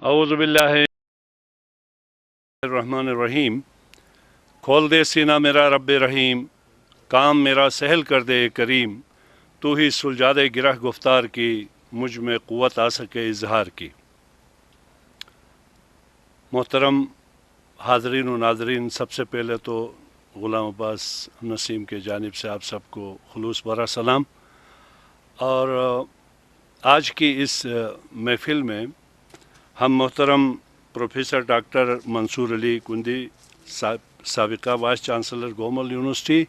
اعوذ باللہ الرحمن الرحیم۔ کھول دے سینہ میرا رب رحیم، کام میرا سہل کر دے کریم، تو ہی سلجھا دے گرہ گفتار کی، مجھ میں قوت آ سکے اظہار کی۔ محترم حاضرین و ناظرین، سب سے پہلے تو غلام عباس نسیم کے جانب سے آپ سب کو خلوص بھرا سلام۔ اور آج کی اس محفل میں ہم محترم پروفیسر ڈاکٹر منصور علی کندی سابقہ وائس چانسلر گومل یونیورسٹی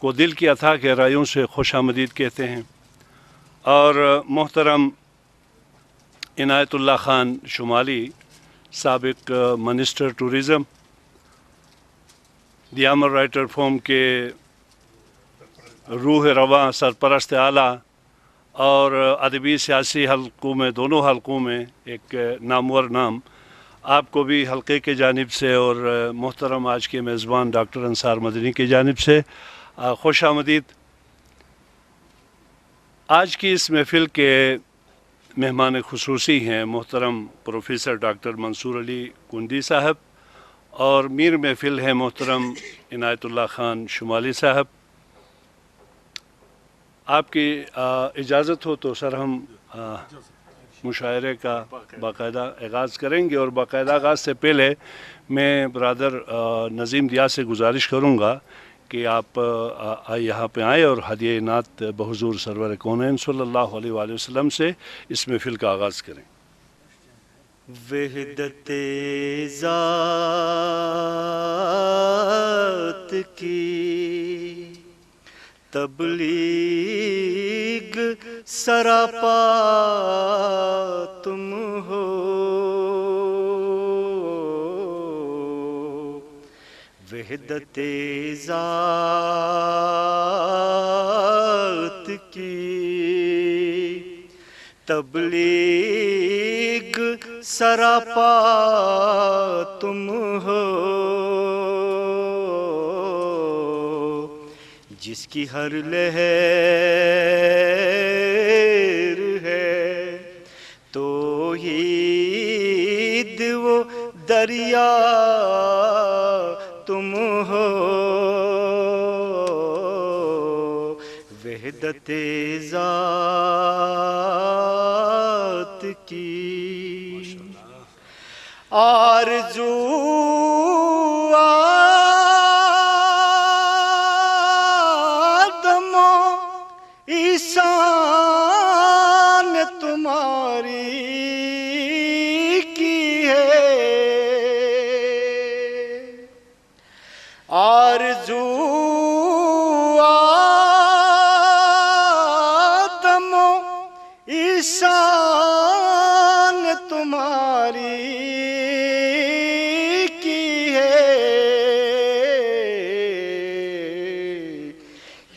کو دل کی اتھاہ گہرائیوں سے خوش آمدید کہتے ہیں، اور محترم عنایت اللہ خان شمالی، سابق minister tourism, Diamer writer forum کے روح رواں سرپرست اعلیٰ اور ادبی سیاسی حلقوں میں، دونوں حلقوں میں ایک نامور نام، آپ کو بھی حلقے کے جانب سے اور محترم آج کے میزبان ڈاکٹر انصار مدنی کی جانب سے خوش آمدید۔ آج کی اس محفل کے مہمان خصوصی ہیں محترم پروفیسر ڈاکٹر منصور علی کندی صاحب، اور میر محفل ہیں محترم عنایت اللہ خان شمالی صاحب۔ آپ کی اجازت ہو تو سر ہم مشاعرے کا باقاعدہ آغاز کریں گے، اور باقاعدہ آغاز سے پہلے میں برادر نظیم دیا سے گزارش کروں گا کہ آپ یہاں پہ آئیں اور ہدیہ نعت بحضور سرور کونین صلی اللہ علیہ وآلہ وسلم سے اس محفل کا آغاز کریں۔ وحدت ذات کی تبلیغ سراپا تم ہو، وحدت ذات کی تبلیغ سراپا تم ہو، جس کی ہر لہر ہے توحید وہ دریا تم ہو، وحدت ذات کی آرزو آدم و عیسیٰ نے تمہاری کی ہے، آرزو آدم و عیسیٰ نے تمہاری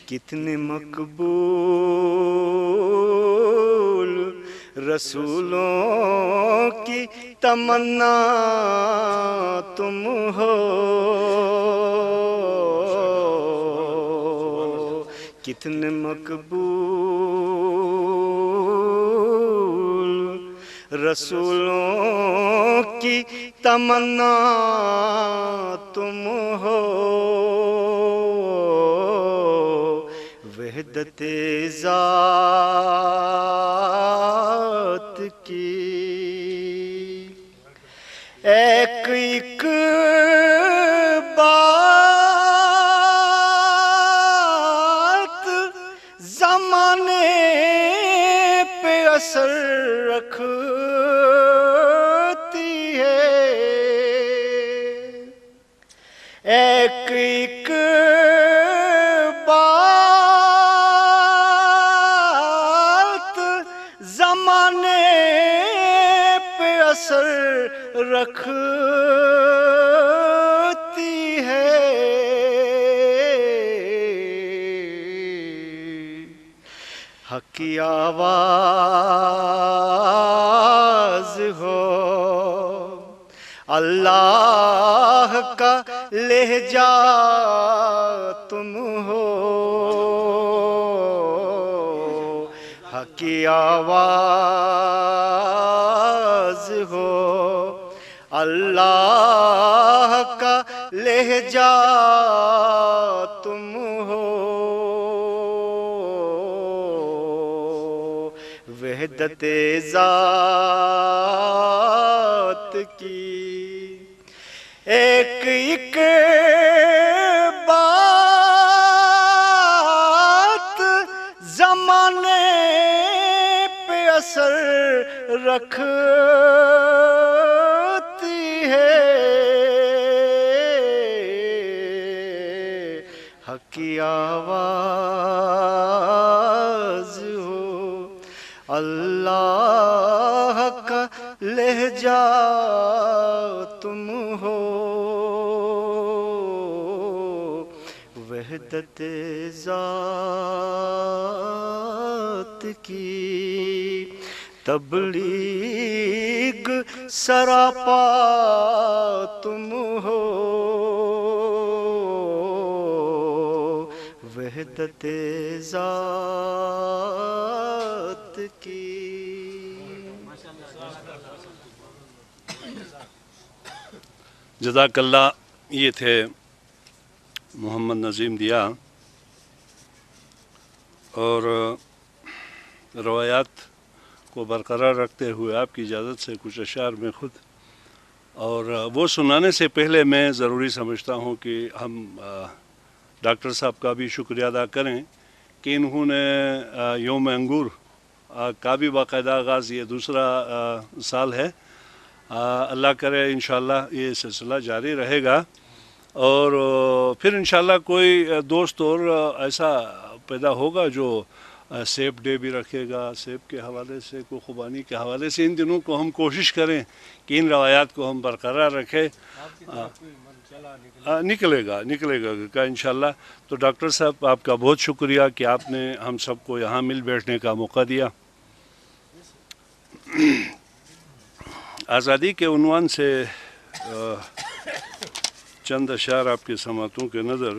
کتنے مقبول رسولوں کی تمنا تم ہو، کتنے مقبول رسولوں کی تمنا تم ہو، وحدت ذات کی ایک ایک بات زمانے پہ اثر رکھتی ہے، ایک ایک زمانے پہ اثر رکھتی ہے، حق کی آواز ہو، اللہ کا لہجہ تم ہو، حق کی آواز ہو، اللہ کا لہجہ تم ہو، وحدت ذات کی ایک ایک بات زمانے پہ اثر رکھتی ہے، حق کی آواز ہو، اللہ کا لہجہ تم ہو، وحدت ذات کی تبلیغ سراپا تم ہو، وحدت ذات کی۔ جزاک اللہ۔ یہ تھے محمد نظیم دیا، اور روایات کو برقرار رکھتے ہوئے آپ کی اجازت سے کچھ اشعار میں خود، اور وہ سنانے سے پہلے میں ضروری سمجھتا ہوں کہ ہم ڈاکٹر صاحب کا بھی شکریہ ادا کریں کہ انہوں نے یوم انگور کا بھی باقاعدہ آغاز، یہ دوسرا سال ہے، اللہ کرے انشاءاللہ یہ سلسلہ جاری رہے گا، اور پھر انشاءاللہ کوئی دوست اور ایسا پیدا ہوگا جو سیب ڈے بھی رکھے گا، سیب کے حوالے سے، کو خوبانی کے حوالے سے۔ ان دنوں کو ہم کوشش کریں کہ ان روایات کو ہم برقرار رکھیں، نکلے گا انشاءاللہ۔ تو ڈاکٹر صاحب آپ کا بہت شکریہ کہ آپ نے ہم سب کو یہاں مل بیٹھنے کا موقع دیا۔ آزادی کے عنوان سے چند اشعار آپ کے سماعتوں کے نظر۔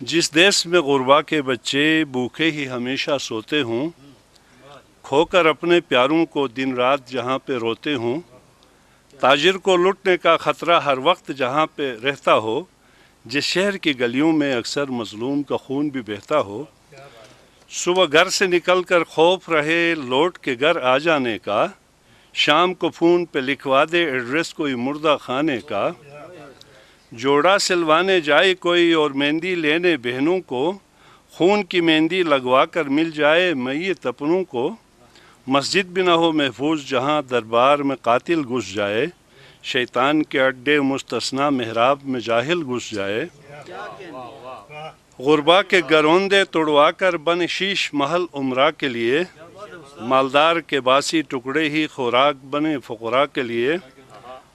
جس دیس میں غربا کے بچے بھوکے ہی ہمیشہ سوتے ہوں، کھو کر اپنے پیاروں کو دن رات جہاں پہ روتے ہوں، تاجر کو لٹنے کا خطرہ ہر وقت جہاں پہ رہتا ہو، جس شہر کی گلیوں میں اکثر مظلوم کا خون بھی بہتا ہو، صبح گھر سے نکل کر خوف رہے لوٹ کے گھر آ جانے کا، شام کو فون پہ لکھوا دے ایڈریس کوئی مردہ خانے کا، جوڑا سلوانے جائے کوئی اور مہندی لینے بہنوں کو، خون کی مہندی لگوا کر مل جائے میت اپنوں کو، مسجد بھی نہ ہو محفوظ جہاں دربار میں قاتل گھس جائے، شیطان کے اڈے مستثنیٰ محراب میں جاہل گھس جائے، غربا کے گروندے توڑوا کر بن شیش محل عمرہ کے لیے، مالدار کے باسی ٹکڑے ہی خوراک بنے فقراء کے لیے،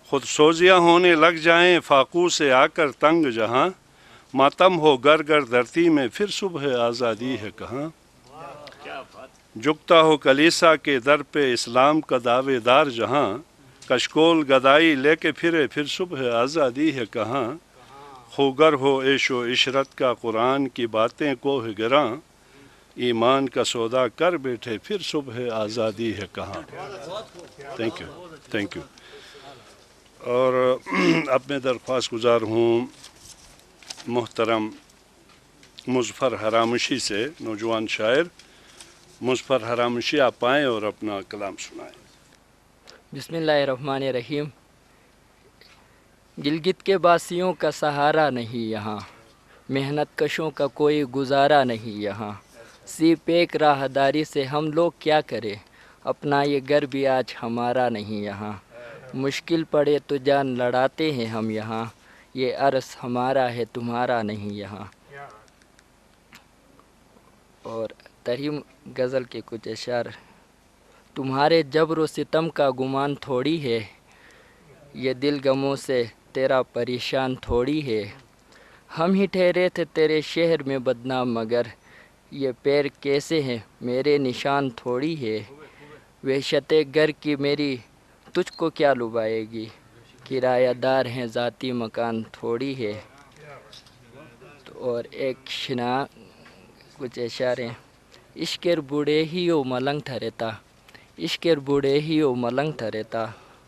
خود سوزیاں ہونے لگ جائیں فاقو سے آ کر تنگ جہاں، ماتم ہو گر گر دھرتی میں پھر صبح آزادی ہے کہاں، جھکتا ہو کلیسا کے در پہ اسلام کا دعوے دار جہاں، کشکول گدائی لے کے پھرے پھر صبح آزادی ہے کہاں، خوگر ہو عیش و عشرت کا قرآن کی باتیں کوہ گراں، ایمان کا سودا کر بیٹھے پھر صبح آزادی ہے کہاں۔ Thank you. اور اب میں درخواست گزار ہوں محترم مظفر حرامشی سے، نوجوان شاعر مظفر حرامشی، آپ آئیں اور اپنا کلام سنائیں۔ بسم اللہ الرحمن الرحیم۔ گلگت کے باسیوں کا سہارا نہیں یہاں، محنت کشوں کا کوئی گزارا نہیں یہاں، سیپ ایک راہداری سے ہم لوگ کیا کریں، اپنا یہ گھر بھی آج ہمارا نہیں یہاں، مشکل پڑے تو جان لڑاتے ہیں ہم یہاں، یہ عرض ہمارا ہے تمہارا نہیں یہاں۔ اور ترہم غزل کے کچھ اشعار۔ تمہارے جبر و ستم کا گمان تھوڑی ہے، یہ دل غموں سے تیرا پریشان تھوڑی ہے، ہم ہی ٹھہرے تھے تیرے شہر میں بدنام مگر یہ پیر کیسے ہیں میرے نشان تھوڑی ہے، وحشت گھر کی میری تجھ کو کیا لبھائے گی، کرایہ دار ہیں ذاتی مکان تھوڑی ہے۔ اور ایک شنا کچھ اشعار ہیں۔ عشقر بوڑھے ہی او ملنگ تھرتا، عشقر بوڑھے ہی او ملنگ تھرتا،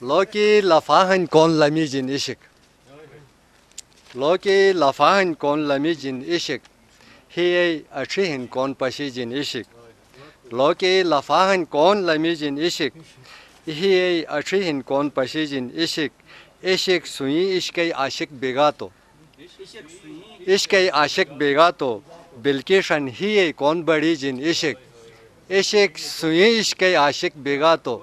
Loki lafahan kon lamijin ishik. Loki lafahan kon lamijin ishik. Hiye achihin kon pashijin ishik. Loki lafahan kon lamijin ishik. Hiye achihin kon pashijin ishik. Ishik suyi ishkay ashik begato. Ishkay ashik begato. Bilkishan hiye kon badijin ishik. Ishik suyi ishkay ashik begato.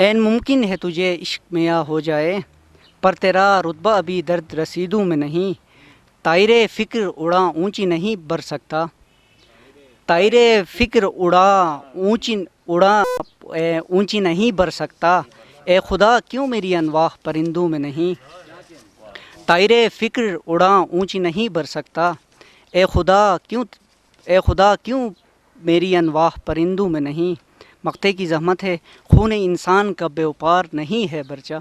عین ممکن ہے تجھے عشق میں یا ہو جائے، پر تیرا رتبہ ابھی درد رسیدوں میں نہیں، طائرِ فکر اڑا اونچی نہیں بر سکتا، طائرِ فکر اونچی نہیں بر سکتا، اے خدا کیوں میری انواع پرندوں میں نہیں، طائرِ فکر اڑا اونچی نہیں بر سکتا، اے خدا کیوں میری انواع پرندوں میں نہیں۔ مقطع کی زحمت ہے، خون انسان کا بے وپار نہیں ہے برچہ،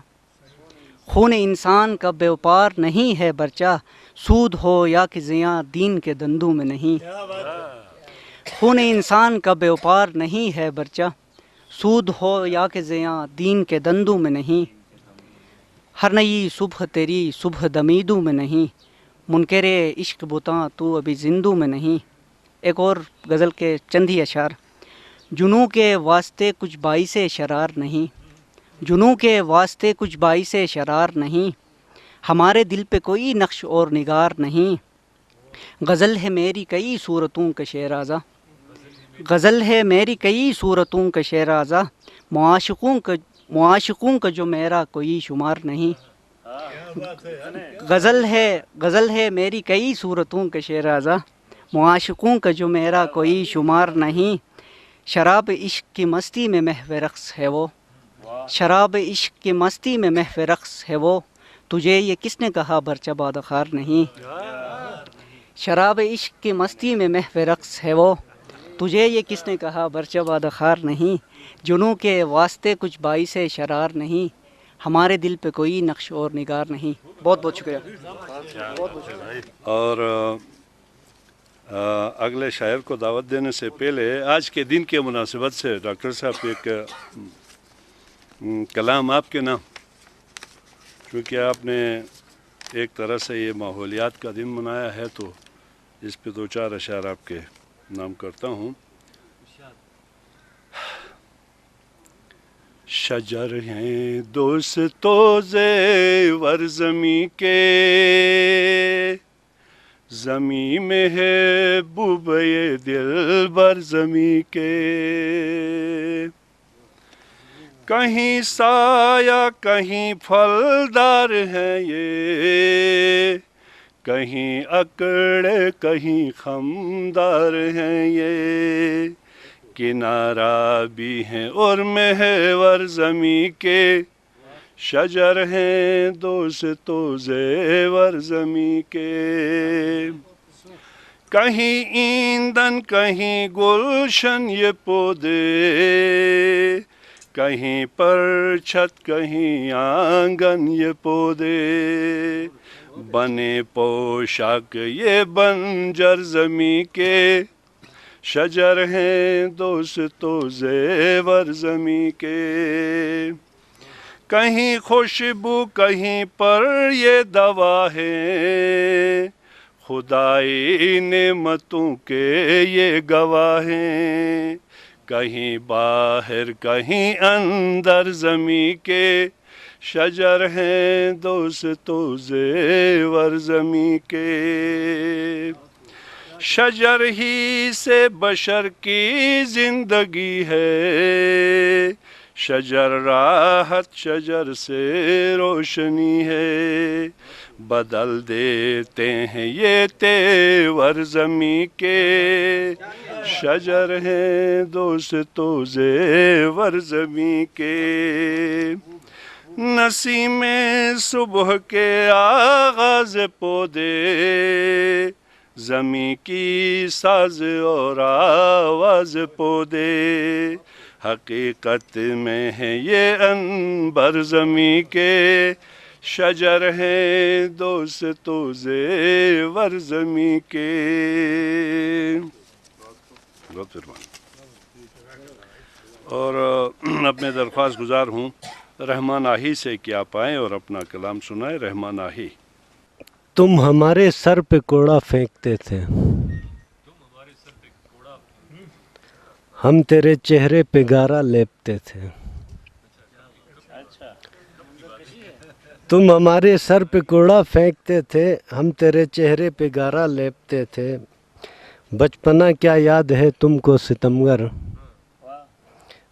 خون انسان کا بے وپار نہیں ہے برچہ، سود ہو یا کہ زیاں دین کے دندوں میں نہیں، خون انسان کا بے وپار نہیں ہے برچہ، سود ہو یا کہ زیاں دین کے دندوں میں نہیں، ہر نئی صبح تیری صبح دمیدوں میں نہیں، منکر عشق بتاں تو ابھی زندوں میں نہیں۔ ایک اور غزل کے چند ہی اشعار۔ جنوں کے واسطے کچھ باعث شرار نہیں، جنوں کے واسطے کچھ باعث شرار نہیں، ہمارے دل پہ کوئی نقش اور نگار نہیں، غزل ہے میری کئی صورتوں کا شیرازہ، غزل ہے میری کئی صورتوں کا شیرازہ، معاشقوں کا جو میرا کوئی شمار نہیں، غزل ہے میری کئی صورتوں کا شیرازہ، معاشقوں کا جو میرا کوئی شمار نہیں، شراب عشق کی مستی میں محو رقص ہے وہ، شراب عشق کی مستی میں محو رقص ہے وہ، تجھے یہ کس نے کہا برچہ بادخار نہیں، شراب عشق کی مستی میں محو رقص ہے وہ، تجھے یہ کس نے کہا برچہ بادخار نہیں، جنوں کے واسطے کچھ باعث شرار نہیں، ہمارے دل پہ کوئی نقش اور نگار نہیں۔ بہت بہت شکریہ۔ اور اگلے شاعر کو دعوت دینے سے پہلے آج کے دن کے مناسبت سے ڈاکٹر صاحب ایک کلام آپ کے نام، کیونکہ آپ نے ایک طرح سے یہ ماحولیات کا دن منایا ہے تو اس پہ دو چار اشعار آپ کے نام کرتا ہوں۔ شجر ہیں دوستو زیور زمیں کے، زمیں میں ہے بوبے دل بر زمیں کے، کہیں سایہ کہیں پھلدار ہے یہ، کہیں اکڑے کہیں خمدار ہیں یہ، کنارہ بھی ہیں اور محور زمیں کے، شجر ہیں دوستو زیور زمیں کے، کہیں ایندھن کہیں گلشن یہ پودے، کہیں پر چھت کہیں آنگن یہ پودے، بنے پوشاک یہ بنجر زمیں کے، شجر ہیں دوستو زیور زمیں کے، کہیں خوشبو کہیں پر یہ دوا ہے، خدائی نعمتوں کے یہ گواہ ہیں، کہیں باہر کہیں اندر زمیں کے، شجر ہیں دوستو زیور زمیں کے، شجر ہی سے بشر کی زندگی ہے، شجر راحت شجر سے روشنی ہے، بدل دیتے ہیں یہ تیور زمیں کے، شجر ہیں دوستو زیور زمیں کے، نسیم صبح کے آغاز پودے، زمیں کی ساز اور آواز پودے، حقیقت میں ہے یہ عنبر زمیں کے، شجر ہے دوستو زیور زمیں کے۔ بہت مہربانی۔ اور اب میں درخواست گزار ہوں رحمان آہی سے کہ آپ آئیں اور اپنا کلام سنائیں۔ رحمان آہی۔ تم ہمارے سر پہ کوڑا پھینکتے تھے، ہم تیرے چہرے پہ گارا لیپتے تھے، تم ہمارے سر پہ کوڑا پھینکتے تھے، ہم تیرے چہرے پہ گارا لیپتے تھے، بچپنا کیا یاد ہے تم کو ستمگر،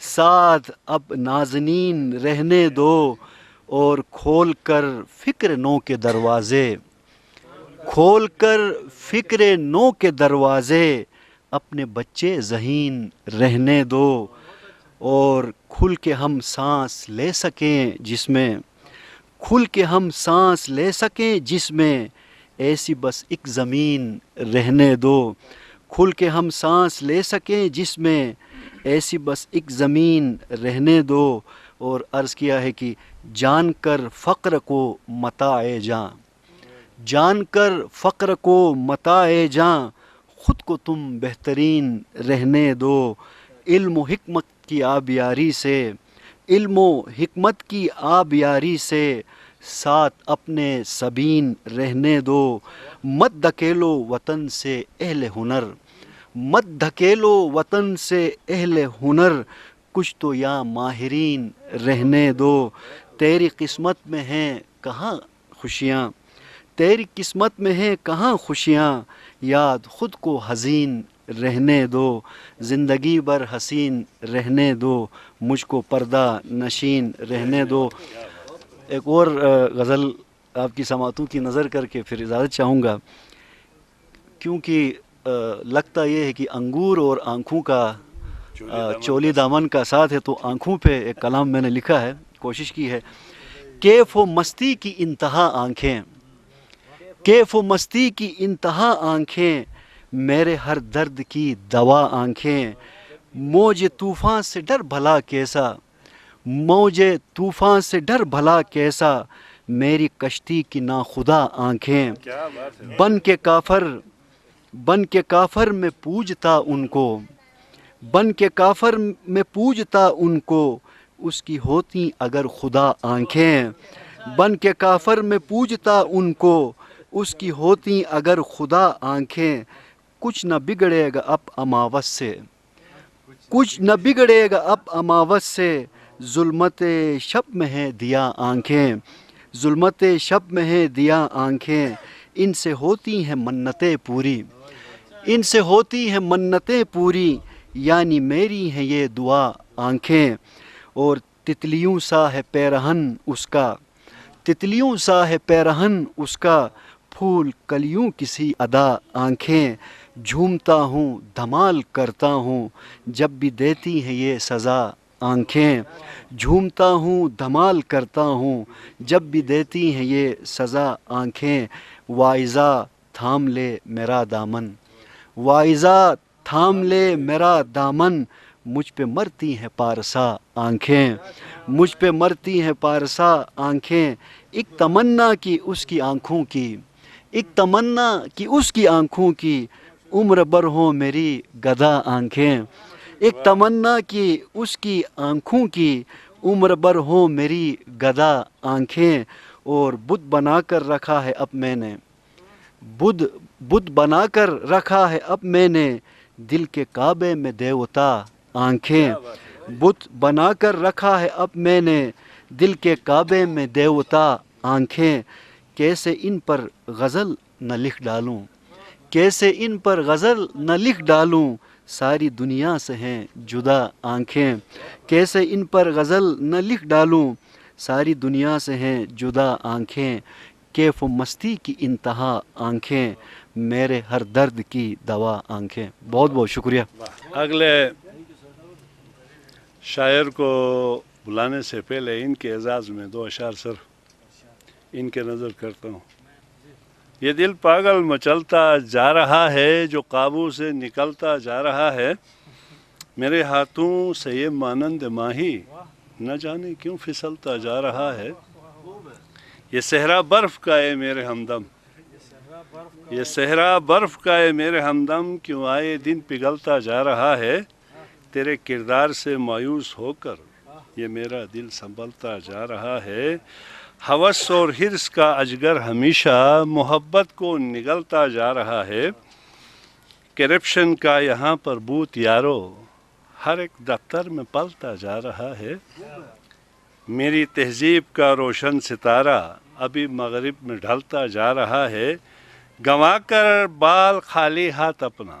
ساتھ اب نازنین رہنے دو اور کھول کر فکر نو کے دروازے، کھول کر فکر نو کے دروازے، اپنے بچے ذہین رہنے دو اور کھل کے ہم سانس لے سکیں جس میں، کھل کے ہم سانس لے سکیں جس میں، ایسی بس ایک زمین رہنے دو، کھل کے ہم سانس لے سکیں جس میں، ایسی بس ایک زمین رہنے دو۔ اور عرض کیا ہے کہ جان کر فقر کو متاع جاں، جان کر فقر کو متاع جاں، خود کو تم بہترین رہنے دو، علم و حکمت کی آبیاری سے، علم و حکمت کی آبیاری سے، ساتھ اپنے سبین رہنے دو، مت دھکیلو وطن سے اہل ہنر، مت دھکیلو وطن سے اہل ہنر، کچھ تو یا ماہرین رہنے دو، تیری قسمت میں ہیں کہاں خوشیاں، تیری قسمت میں ہیں کہاں خوشیاں، یاد خود کو حزین رہنے دو، زندگی بھر حسین رہنے دو، مجھ کو پردہ نشین رہنے دو۔ ایک اور غزل آپ کی سماعتوں کی نظر کر کے پھر اجازت چاہوں گا، کیونکہ لگتا یہ ہے کہ انگور اور آنکھوں کا چولی دامن کا ساتھ ہے، تو آنکھوں پہ ایک کلام میں نے لکھا ہے، کوشش کی ہے۔ کیف و مستی کی انتہا آنکھیں، کیف و مستی کی انتہا آنکھیں، میرے ہر درد کی دوا آنکھیں، موج طوفان سے ڈر بھلا کیسا، موج طوفان سے ڈر بھلا کیسا، میری کشتی کی ناخدا آنکھیں، بن کے کافر، بن کے کافر میں پوجتا ان کو، بن کے کافر میں پوجتا ان کو، اس کی ہوتی اگر خدا آنکھیں، بن کے کافر میں پوجتا ان کو، اس کی ہوتی اگر خدا آنکھیں، کچھ نہ بگڑے گا اب اماوس سے، کچھ نہ بگڑے گا اب اماوس سے، ظلمت شب میں ہے دیا آنکھیں، ظلمت شب میں ہے دیا آنکھیں، ان سے ہوتی ہیں منتیں پوری، ان سے ہوتی ہیں منتیں پوری، یعنی میری ہیں یہ دعا آنکھیں، اور تتلیوں سا ہے پیرہن اس کا، تتلیوں سا ہے پیرہن اس کا، پھول کلیوں کسی ادا آنکھیں، جھومتا ہوں دھمال کرتا ہوں جب بھی دیتی ہیں یہ سزا آنکھیں، جھومتا ہوں دھمال کرتا ہوں جب بھی دیتی ہیں یہ سزا آنکھیں، واعظہ تھام لے میرا دامن، واعظہ تھام لے میرا دامن، مجھ پہ مرتی ہیں پارسا آنکھیں، مجھ پہ مرتی ہیں پارسا آنکھیں، ایک تمنا کی اس کی آنکھوں کی، ایک تمنا کی اس کی آنکھوں کی، عمر بھر ہو میری گدھا آنکھیں، ایک تمنا کی اس کی آنکھوں کی، عمر بھر ہو میری گدھا آنکھیں، اور بت بنا کر رکھا ہے اب میں نے، بت بنا کر رکھا ہے اب میں نے، دل کے کعبے میں دیوتا آنکھیں، بت بنا کر رکھا ہے اب میں نے، دل کے کعبے میں دیوتا آنکھیں، کیسے ان پر غزل نہ لکھ ڈالوں، کیسے ان پر غزل نہ لکھ ڈالوں، ساری دنیا سے ہیں جدا آنکھیں، کیسے ان پر غزل نہ لکھ ڈالوں، ساری دنیا سے ہیں جدا آنکھیں، کیف و مستی کی انتہا آنکھیں، میرے ہر درد کی دوا آنکھیں۔ بہت بہت شکریہ۔ اگلے شاعر کو بلانے سے پہلے ان کے اعزاز میں دو اشعار صرف ان کے نظر کرتا ہوں۔ یہ دل پاگل مچلتا جا رہا ہے، جو قابو سے نکلتا جا رہا ہے، میرے ہاتھوں سے یہ مانند ماہی نہ جانے کیوں پھسلتا جا رہا ہے، یہ صحرا برف کا ہے میرے ہمدم، یہ صحرا برف کا ہے میرے ہمدم، کیوں آئے دن پگھلتا جا رہا ہے، تیرے کردار سے مایوس ہو کر یہ میرا دل سنبھلتا جا رہا ہے، ہوس اور حرص کا اجگر ہمیشہ محبت کو نگلتا جا رہا ہے، کرپشن کا یہاں پر بوت یارو ہر ایک دفتر میں پلتا جا رہا ہے، میری تہذیب کا روشن ستارہ ابھی مغرب میں ڈھلتا جا رہا ہے، گنوا کر بال خالی ہاتھ اپنا،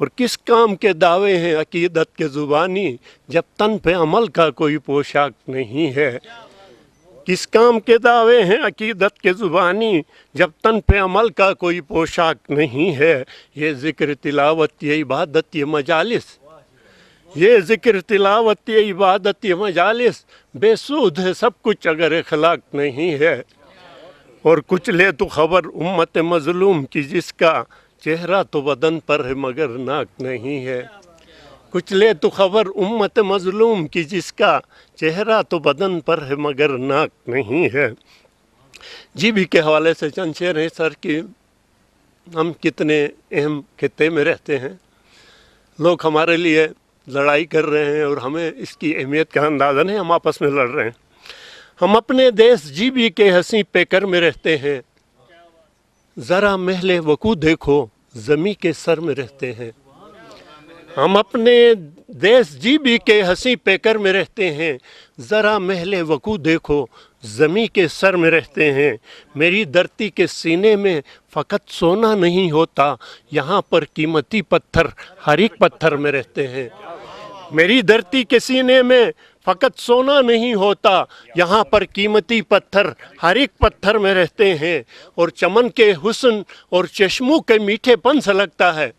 اور کس کام کے دعوے ہیں عقیدت کے زبانی جب تن پہ عمل کا کوئی پوشاک نہیں ہے. کس کام کے دعوے ہیں عقیدت کے زبانی جب تن پہ عمل کا کوئی پوشاک نہیں ہے. یہ ذکر تلاوت یہ عبادت یہ مجالس، یہ ذکر تلاوت یہ عبادت یہ مجالس بے سود ہے سب کچھ اگر اخلاق نہیں ہے. اور کچھ لے تو خبر امت مظلوم کی جس کا چہرہ تو بدن پر ہے مگر ناک نہیں ہے. کچھ لے تو خبر امت مظلوم کی جس کا چہرہ تو بدن پر ہے مگر ناک نہیں ہے. جی بی کے حوالے سے چند شعر ہیں سر کہ ہم کتنے اہم خطے میں رہتے ہیں، لوگ ہمارے لیے لڑائی کر رہے ہیں اور ہمیں اس کی اہمیت کا اندازہ نہیں، ہم آپس میں لڑ رہے ہیں. ہم اپنے دیس جی بی کے حسین پیکر میں رہتے ہیں، ذرا محل وقوع دیکھو زمیں کے سر میں رہتے ہیں. ہم اپنے دیس جی بی کے حسین پیکر میں رہتے ہیں، ذرا محل وقوع دیکھو زمیں کے سر میں رہتے ہیں. میری دھرتی کے سینے میں فقط سونا نہیں ہوتا، یہاں پر قیمتی پتھر ہر ایک پتھر میں رہتے ہیں. میری دھرتی کے سینے میں فقط سونا نہیں ہوتا، یہاں پر قیمتی پتھر ہر ایک پتھر میں رہتے ہیں. اور چمن کے حسن اور چشموں کے میٹھے پن سے لگتا ہے،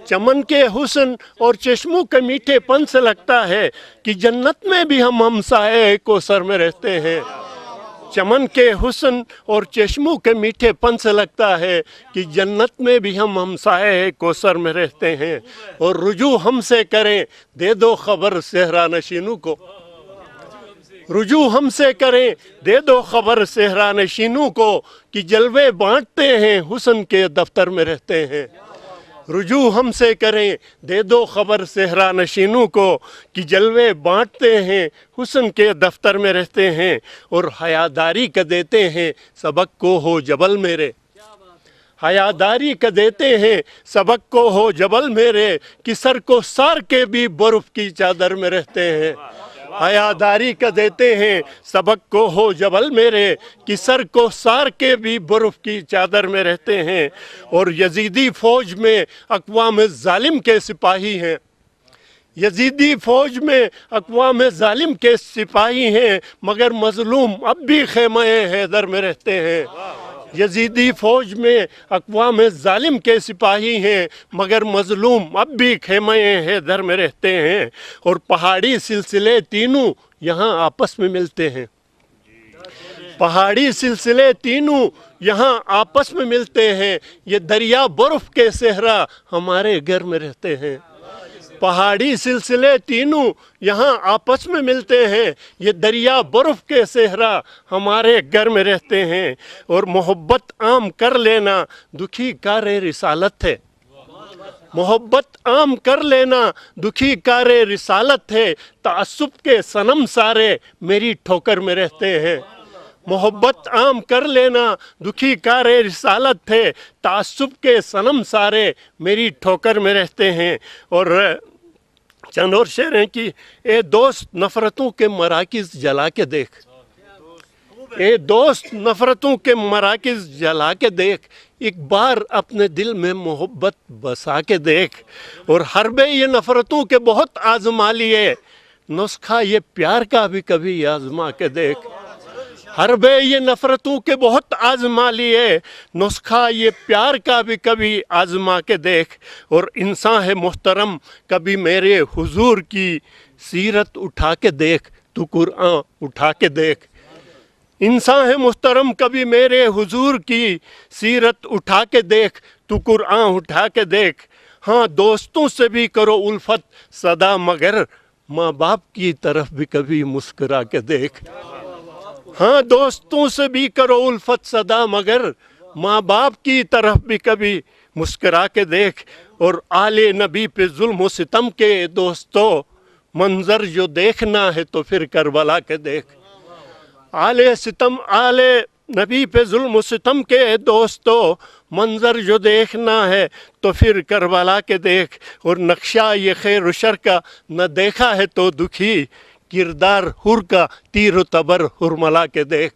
چمن کے حسن اور چشموں کے میٹھے پن سے لگتا ہے کہ جنت میں بھی ہم ہمسائے کوثر میں رہتے ہیں. چمن کے حسن اور چشموں کے میٹھے پن سے لگتا ہے کہ جنت میں بھی ہم ہمسائے کوثر میں رہتے ہیں. اور رجوع ہم سے کریں دے دو خبر صحرا نشینوں کو، رجوع ہم سے کریں دے دو خبر صحرا نشینوں کو کہ جلوے بانٹتے ہیں حسن کے دفتر میں رہتے ہیں. رجوع ہم سے کریں دے دو خبر صحرا نشینوں کو کہ جلوے بانٹتے ہیں حسن کے دفتر میں رہتے ہیں. اور حیاداری کا دیتے ہیں سبق کو ہو جبل میرے، حیاداری کا دیتے ہیں سبق کو ہو جبل میرے کہ سر کو سار کے بھی برف کی چادر میں رہتے ہیں. حیاداری کا دیتے ہیں سبق کو ہو جبل میرے کہ سر کو سار کے بھی برف کی چادر میں رہتے ہیں. اور یزیدی فوج میں اقوام ظالم کے سپاہی ہیں، یزیدی فوج میں اقوام ظالم کے سپاہی ہیں مگر مظلوم اب بھی خیمہ حیدر میں رہتے ہیں. یزیدی فوج میں اقوام ظالم کے سپاہی ہیں مگر مظلوم اب بھی خیمہ حیدر میں رہتے ہیں. اور پہاڑی سلسلے تینوں یہاں آپس میں ملتے ہیں، پہاڑی سلسلے تینوں یہاں آپس میں ملتے ہیں. یہ دریا برف کے صحرا ہمارے گھر میں رہتے ہیں. پہاڑی سلسلے تینوں یہاں آپس میں ملتے ہیں، یہ دریا برف کے صحرا ہمارے گھر میں رہتے ہیں. اور محبت عام کر لینا دکھی کار رسالت ہے، محبت عام کر لینا دکھی کار رسالت ہے. تعصب کے صنم سارے میری ٹھوکر میں رہتے ہیں. محبت عام کر لینا دکھی کار رسالت ہے، تعصب کے صنم سارے میری ٹھوکر میں رہتے ہیں. اور چند اور شعر ہیں کہ اے دوست نفرتوں کے مراکز جلا کے دیکھ، اے دوست نفرتوں کے مراکز جلا کے دیکھ، ایک بار اپنے دل میں محبت بسا کے دیکھ. اور حربے یہ نفرتوں کے بہت آزما لیے، نسخہ یہ پیار کا بھی کبھی آزما کے دیکھ. حربے یہ نفرتوں کے بہت آزما لیے، نسخہ یہ پیار کا بھی کبھی آزما کے دیکھ. اور انسان ہے محترم کبھی میرے حضور کی سیرت اٹھا کے دیکھ، تو قرآن اٹھا کے دیکھ. انسان ہے محترم کبھی میرے حضور کی سیرت اٹھا کے دیکھ، تو قرآن اٹھا کے دیکھ. ہاں دوستوں سے بھی کرو الفت صدا مگر ماں باپ کی طرف بھی کبھی مسکرا کے دیکھ. ہاں دوستوں سے بھی کرو الفت صدا مگر ماں باپ کی طرف بھی کبھی مسکرا کے دیکھ. اور آل نبی پہ ظلم و ستم کے دوستو منظر جو دیکھنا ہے تو پھر کربلا کے دیکھ. آل نبی پہ ظلم و ستم کے دوستو منظر جو دیکھنا ہے تو پھر کربلا کے دیکھ. اور نقشہ یہ خیر و شر کا نہ دیکھا ہے تو دکھی، کردار حر کا تیر و تبر حرملا کے دیکھ.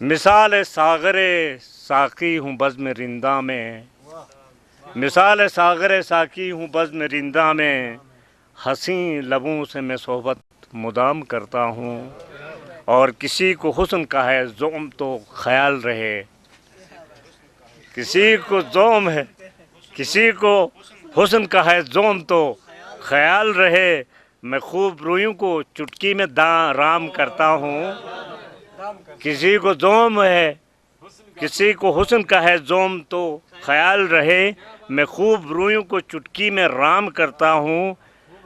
مثال ساغر ساقی ہوں بزم رندہ میں، مثال ساغر ساقی ہوں بزم رندہ میں، حسین لبوں سے میں صحبت مدام کرتا ہوں، اور کسی کو حسن کا ہے زوم تو خیال رہے، کسی کو زوم ہے، کسی کو حسن کا ہے زوم تو خیال رہے، میں خوب رویوں کو چٹکی میں رام کرتا ہوں، کسی کو زوم ہے، کسی کو حسن کا ہے زوم تو خیال رہے، میں خوب رویوں کو چٹکی میں رام کرتا ہوں،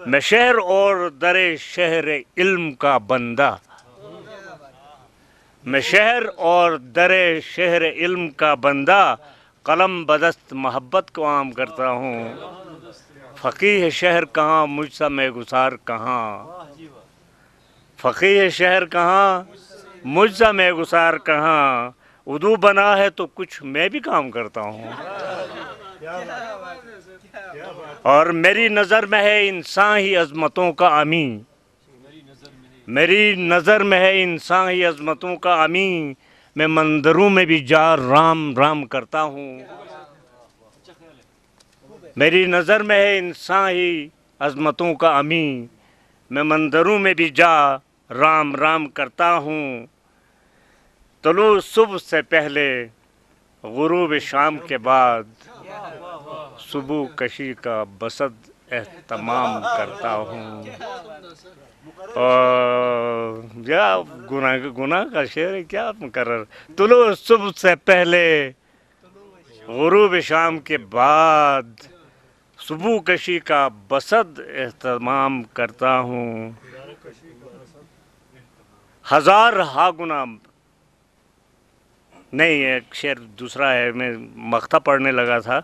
میں شہر اور در شہر علم کا بندہ، میں شہر اور در شہر علم کا بندہ، قلم بدست محبت کو عام کرتا ہوں، فقیہ شہر کہاں مجھ سا میں گسار کہاں، فقیہ شہر کہاں مجھ سا میں گسار کہاں، اردو بنا ہے تو کچھ میں بھی کام کرتا ہوں، اور میری نظر میں ہے انسان ہی عظمتوں کا امین، میری نظر میں ہے انسان ہی عظمتوں کا امین، میں مندروں میں بھی جا رام رام کرتا ہوں، میری نظر میں ہے انسان ہی عظمتوں کا امین، میں مندروں میں بھی جا رام رام کرتا ہوں، طلوع صبح سے پہلے غروب شام کے بعد صبح کشی کا بسط اہتمام کرتا ہوں، اور گناہ کا شعر ہے کیا مقرر، طلوع صبح سے پہلے غروب شام کے بعد صبح کشی کا بسط اہتمام کرتا ہوں، ہزار ہا گنا، نہیں ایک شعر دوسرا ہے، میں مقطع پڑھنے لگا تھا،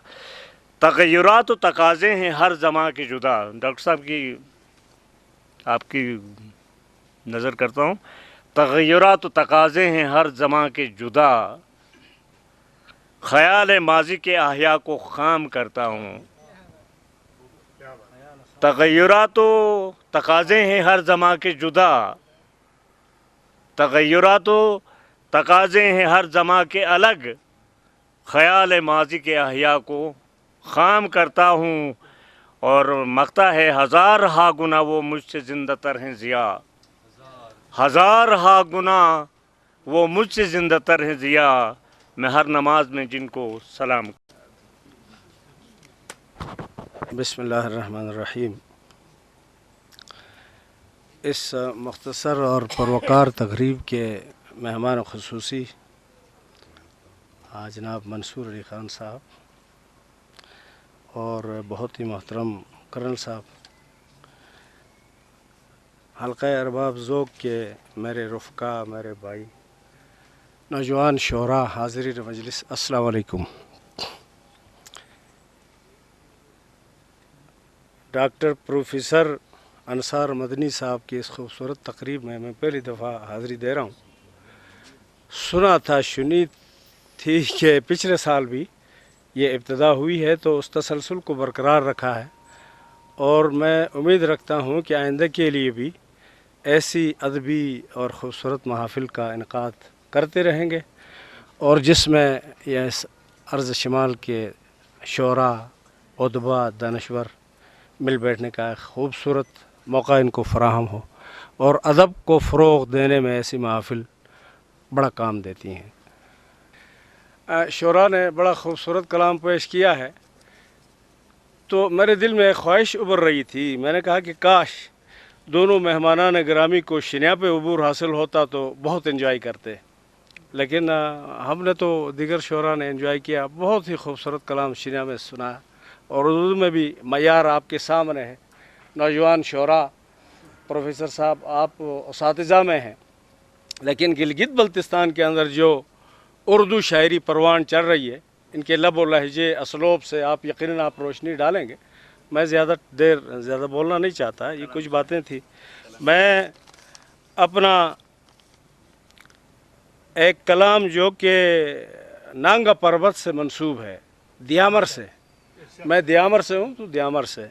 تغیرات و تقاضے ہیں ہر زماں کے جدا، ڈاکٹر صاحب کی آپ کی نظر کرتا ہوں، تغیرات و تقاضے ہیں ہر زماں کے جدا، خیال ماضی کے احیاء کو خام کرتا ہوں، تغیرات و تقاضے ہیں ہر زماں کے جدا، تغیرات و تقاضے ہیں ہر زماں کے الگ، خیال ماضی کے احیاء کو خام کرتا ہوں، اور مقطع ہے ہزار ہا گنا وہ مجھ سے زندہ تر ہیں ضیا، ہزار ہا گنا وہ مجھ سے زندہ تر ہیں ضیا، میں ہر نماز میں جن کو سلام۔ بسم اللہ الرحمن الرحیم۔ اس مختصر اور پروقار تقریب کے مہمان خصوصی جناب منصور علی خان صاحب اور بہت ہی محترم کرنل صاحب، حلقہ ارباب ذوق کے میرے رفقا، میرے بھائی، نوجوان شعراء، حاضرین مجلس، السلام علیکم۔ ڈاکٹر پروفیسر انصار مدنی صاحب کی اس خوبصورت تقریب میں پہلی دفعہ حاضری دے رہا ہوں۔ سنا تھا، سنی تھی کہ پچھلے سال بھی یہ ابتدا ہوئی ہے، تو اس تسلسل کو برقرار رکھا ہے، اور میں امید رکھتا ہوں کہ آئندہ کے لیے بھی ایسی ادبی اور خوبصورت محافل کا انعقاد کرتے رہیں گے، اور جس میں یہ ارض شمال کے شعراء، ادبا، دانشور مل بیٹھنے کا ایک خوبصورت موقع ان کو فراہم ہو، اور ادب کو فروغ دینے میں ایسی محافل بڑا کام دیتی ہیں۔ شعراء نے بڑا خوبصورت کلام پیش کیا ہے، تو میرے دل میں ایک خواہش ابھر رہی تھی، میں نے کہا کہ کاش دونوں مہمانان گرامی کو شنیا پہ عبور حاصل ہوتا تو بہت انجوائے کرتے، لیکن ہم نے تو دیگر شعراء نے انجوائے کیا، بہت ہی خوبصورت کلام شنیا میں سنا، اور اردو میں بھی معیار آپ کے سامنے ہے۔ نوجوان شعراء، پروفیسر صاحب آپ اساتذہ میں ہیں، لیکن گلگت بلتستان کے اندر جو اردو شاعری پروان چڑھ رہی ہے، ان کے لب و لہجے، اسلوب سے آپ یقیناً آپ روشنی ڈالیں گے۔ میں زیادہ بولنا نہیں چاہتا، یہ کچھ باتیں تھی۔ میں اپنا ایک کلام جو کہ نانگا پربت سے منسوب ہے، دیامر سے، میں دیامر سے ہوں تو دیامر سے،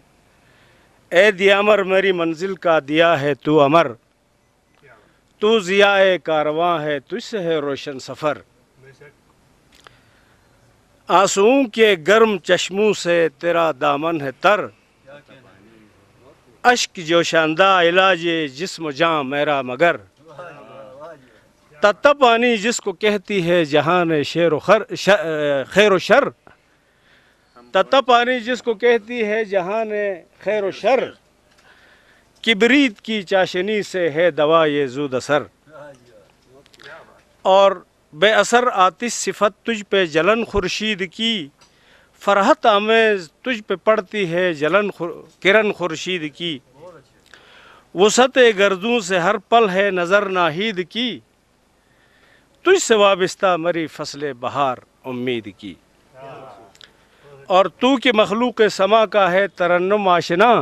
اے دیامر میری منزل کا دیا ہے تو امر، تو ضیائے کارواں ہے، تجھ سے ہے روشن سفر، آنسوؤں کے گرم چشموں سے تیرا دامن ہے تر، اشک جوشاندہ علاج جسم و جاں میرا مگر، تتا پانی جس کو کہتی ہے جہان خیر و شر، تتا پانی جس کو کہتی ہے جہان خیر و شر، کبریت کی چاشنی سے ہے دوا یہ زود اثر، اور بے اثر آتش صفت تجھ پہ جلن خورشید کی، فرحت آمیز تجھ پہ پڑتی ہے جلن کرن خورشید کی، وسعت گردوں سے ہر پل ہے نظر ناہید کی، تجھ سے وابستہ مری فصل بہار امید کی، اور تو کہ مخلوق سما کا ہے ترنم آشنا،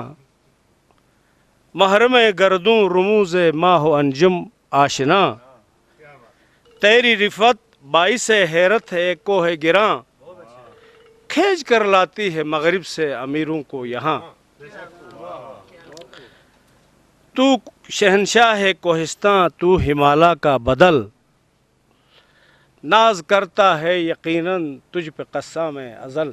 محرم گردوں رموز ماہ و انجم آشنا، تیری رفت باعث حیرت ہے کوہ گراں، کھینچ کر لاتی ہے مغرب سے امیروں کو یہاں، تو شہنشاہ ہے کوہستاں تو ہمالا کا بدل، ناز کرتا ہے یقیناً تجھ پہ قسام ازل،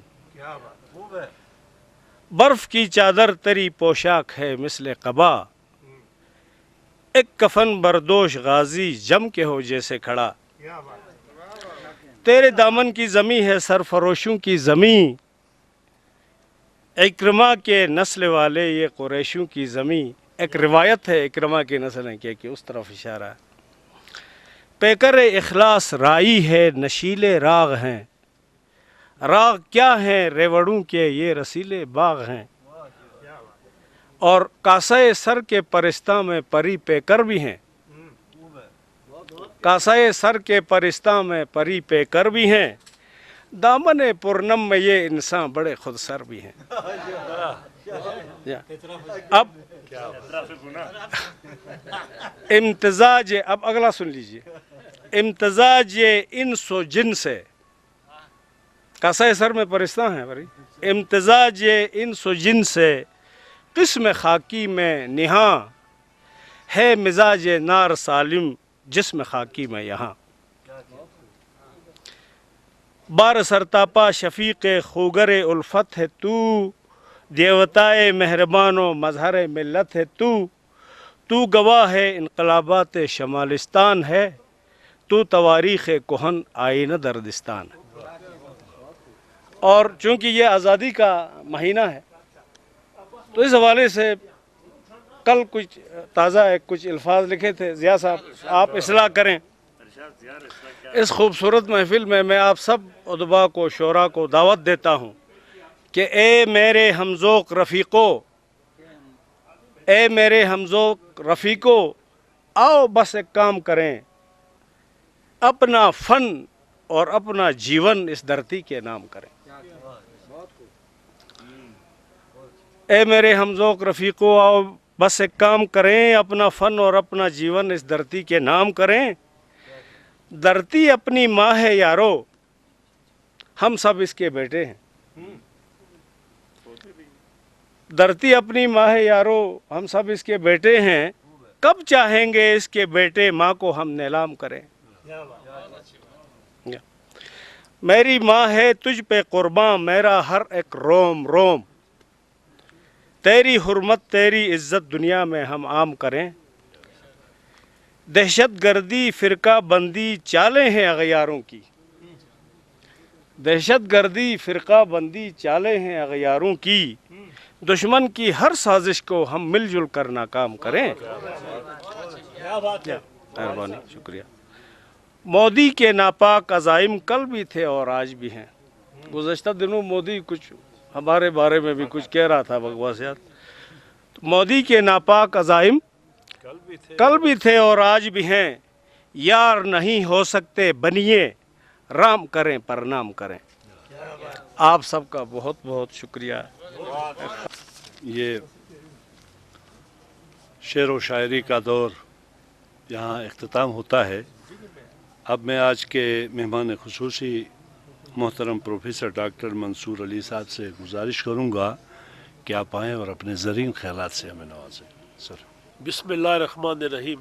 برف کی چادر تری پوشاک ہے مثل قبا، ایک کفن بردوش غازی جم کے ہو جیسے کھڑا، تیرے دامن کی زمیں ہے سرفروشوں کی زمیں، اکرما کے نسل والے یہ قریشوں کی زمیں، ایک روایت ہے اکرما کی نسل ہے کہ اس طرف اشارہ ہے، پیکر اخلاص رائی ہے نشیلے راغ ہیں، راغ کیا ہیں ریوڑوں کے یہ رسیلے باغ ہیں، اور کاسۂ سر کے پرستاں میں پری پیکر بھی ہیں، کاسۂ سر کے پرستاں میں پری پیکر بھی ہیں، دامن پرنم میں یہ انسان بڑے خود سر بھی ہیں۔ اب امتزاج، اب اگلا سن لیجئے، امتزاج انس و جن سے، کاسۂ سر میں پرستاں ہیں بھائی، امتزاج انس و جن سے قسم خاکی میں نہاں، ہے مزاج نار سالم جسم خاکی میں یہاں، بار سرتاپا شفیق خوگر الفت ہے تو، دیوتائے مہربان و مظہر ملت ہے تو گواہ ہے انقلابات شمالستان ہے، تو تواریخ کہن آئینہ دردستان ہے۔ اور چونکہ یہ آزادی کا مہینہ ہے تو اس حوالے سے کل کچھ تازہ کچھ الفاظ لکھے تھے، ضیاء صاحب آپ اصلاح کریں۔ اس خوبصورت محفل میں آپ سب ادباء کو، شعراء کو دعوت دیتا ہوں کہ اے میرے ہمذوق رفیقو، اے میرے ہمذوق رفیقو، آؤ بس ایک کام کریں، اپنا فن اور اپنا جیون اس دھرتی کے نام کریں۔ اے میرے ہمذوق رفیقو، آؤ بس ایک کام کریں، اپنا فن اور اپنا جیون اس دھرتی کے نام کریں، دھرتی اپنی ماں ہے یارو، ہم سب اس کے بیٹے ہیں، دھرتی اپنی ماں ہے یارو، ہم سب اس کے بیٹے ہیں، کب چاہیں گے اس کے بیٹے ماں کو ہم نیلام کریں۔ میری ماں ہے تجھ پہ قرباں میرا ہر ایک روم روم، تیری حرمت تیری عزت دنیا میں ہم عام کریں، دہشت گردی فرقہ بندی چالیں ہیں اغیاروں کی، دہشت گردی فرقہ بندی چالیں ہیں اغیاروں کی، دشمن کی ہر سازش کو ہم مل جل کر ناکام کریں۔ مہربانی، شکریہ۔ مودی کے ناپاک عزائم کل بھی تھے اور آج بھی ہیں۔ گزشتہ دنوں مودی کچھ ہمارے بارے میں بھی کچھ کہہ رہا تھا بکواسیات۔ مودی کے ناپاک عزائم کل بھی تھے اور آج بھی ہیں، یار نہیں ہو سکتے بنیے، رام کریں پرنام کریں۔ آپ سب کا بہت بہت شکریہ۔ یہ شعر و شاعری کا دور یہاں اختتام ہوتا ہے۔ اب میں آج کے مہمان خصوصی محترم پروفیسر ڈاکٹر منصور علی صاحب سے گزارش کروں گا کہ آپ آئیں اور اپنے زرین خیالات سے ہمیں نوازیں۔ سر۔ بسم اللہ الرحمن الرحیم۔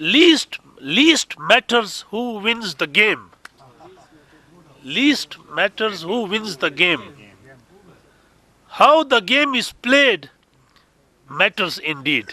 least matters who wins the game, least matters who wins the game, how the game is played matters indeed।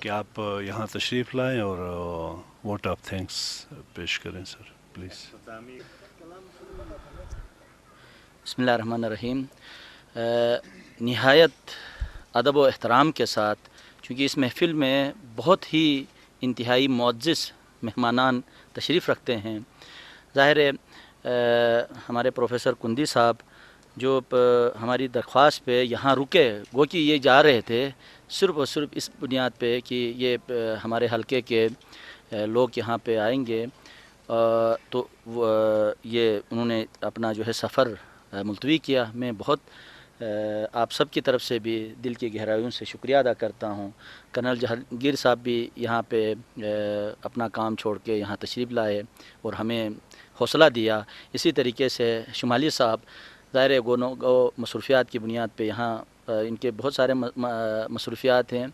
کہ آپ یہاں تشریف لائیں اور ووٹ آف تھینکس پیش کریں سر پلیز. بسم اللہ الرحمن الرحیم. نہایت ادب و احترام کے ساتھ، چونکہ اس محفل میں بہت ہی انتہائی معزز مہمانان تشریف رکھتے ہیں، ظاہر ہے ہمارے پروفیسر کندی صاحب جو ہماری درخواست پہ یہاں رکے، گو کہ یہ جا رہے تھے صرف اور صرف اس بنیاد پہ کہ یہ ہمارے حلقے کے لوگ یہاں پہ آئیں گے، تو یہ انہوں نے اپنا جو ہے سفر ملتوی کیا. میں بہت آپ سب کی طرف سے بھی دل کی گہرائیوں سے شکریہ ادا کرتا ہوں. کرنل جہانگیر صاحب بھی یہاں پہ اپنا کام چھوڑ کے یہاں تشریف لائے اور ہمیں حوصلہ دیا. اسی طریقے سے شمالی صاحب ظاہر گو مصروفیات کی بنیاد پہ یہاں ان کے بہت سارے مصروفیات ہیں،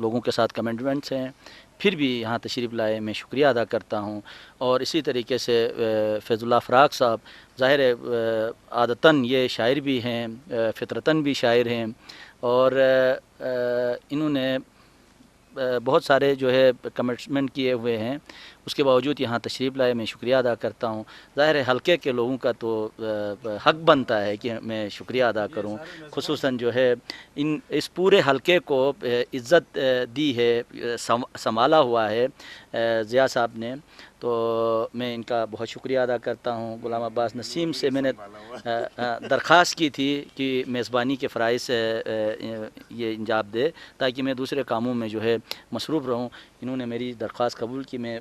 لوگوں کے ساتھ کمٹمنٹس ہیں، پھر بھی یہاں تشریف لائے، میں شکریہ ادا کرتا ہوں. اور اسی طریقے سے فیض اللہ فراق صاحب ظاہر عادتاً یہ شاعر بھی ہیں، فطرتاً بھی شاعر ہیں، اور انہوں نے بہت سارے جو ہے کمٹمنٹ کیے ہوئے ہیں، اس کے باوجود یہاں تشریف لائے، میں شکریہ ادا کرتا ہوں. ظاہر ہے حلقے کے لوگوں کا تو حق بنتا ہے کہ میں شکریہ ادا کروں، خصوصاً جو ہے اس پورے حلقے کو عزت دی ہے، سنبھالا ہوا ہے ضیاء صاحب نے، تو میں ان کا بہت شکریہ ادا کرتا ہوں. غلام عباس نسیم سے میں نے درخواست کی تھی کہ میزبانی کے فرائض سے یہ انجام دے تاکہ میں دوسرے کاموں میں جو ہے مصروف رہوں. انہوں نے میری درخواست قبول کی، میں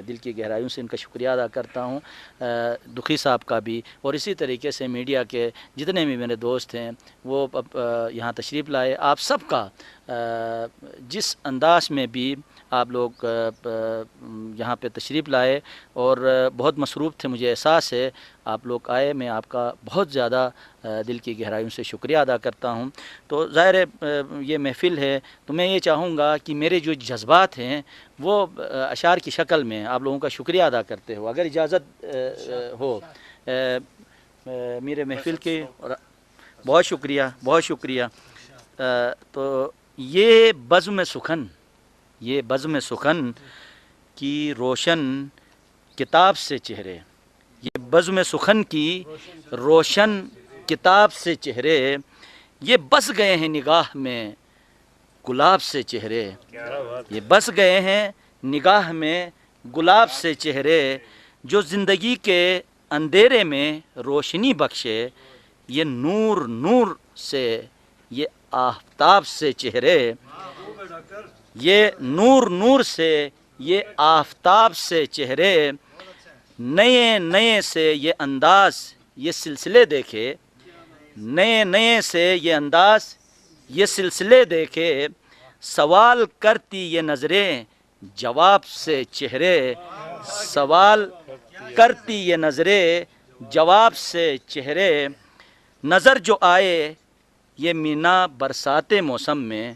دل کی گہرائیوں سے ان کا شکریہ ادا کرتا ہوں. دکھی صاحب کا بھی، اور اسی طریقے سے میڈیا کے جتنے بھی میرے دوست ہیں وہ یہاں تشریف لائے. آپ سب کا جس انداز میں بھی آپ لوگ یہاں پہ تشریف لائے اور بہت مصروف تھے، مجھے احساس ہے آپ لوگ آئے، میں آپ کا بہت زیادہ دل کی گہرائیوں سے شکریہ ادا کرتا ہوں. تو ظاہر ہے یہ محفل ہے، تو میں یہ چاہوں گا کہ میرے جو جذبات ہیں وہ اشعار کی شکل میں آپ لوگوں کا شکریہ ادا کرتے ہو، اگر اجازت ہو. میرے محفل کی بہت شکریہ، بہت شکریہ. تو یہ بزم سخن کی روشن کتاب سے چہرے، یہ بزم سخن کی روشن کتاب سے چہرے، یہ بس گئے ہیں نگاہ میں گلاب سے چہرے، یہ بس گئے ہیں نگاہ میں گلاب سے چہرے، جو زندگی کے اندھیرے میں روشنی بخشے، یہ نور سے، یہ آفتاب سے چہرے، یہ نور سے، یہ آفتاب سے چہرے، نئے سے یہ انداز، یہ سلسلے دیکھے، نئے سے یہ انداز، یہ سلسلے دیکھے، سوال کرتی یہ نظریں جواب سے چہرے، سوال کرتی یہ نظریں جواب سے چہرے، نظر جو آئے یہ مینا برساتے موسم میں،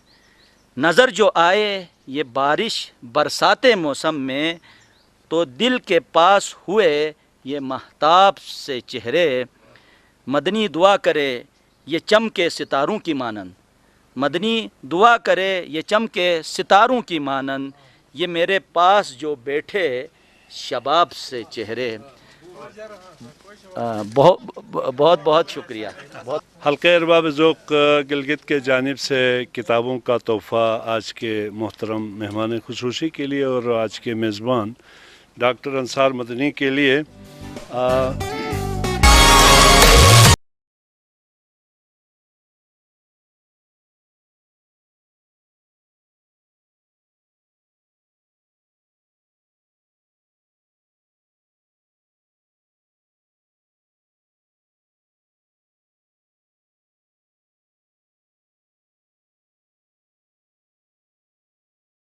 نظر جو آئے یہ بارش برساتے موسم میں، تو دل کے پاس ہوئے یہ مہتاب سے چہرے، مدنی دعا کرے یہ چمکے ستاروں کی مانند، مدنی دعا کرے یہ چمکے ستاروں کی مانند، یہ میرے پاس جو بیٹھے شباب سے چہرے. بہت شکریہ. حلقہ ارباب ذوق گلگت کے جانب سے کتابوں کا تحفہ آج کے محترم مہمان خصوصی کے لیے اور آج کے میزبان ڈاکٹر انصار مدنی کے لیے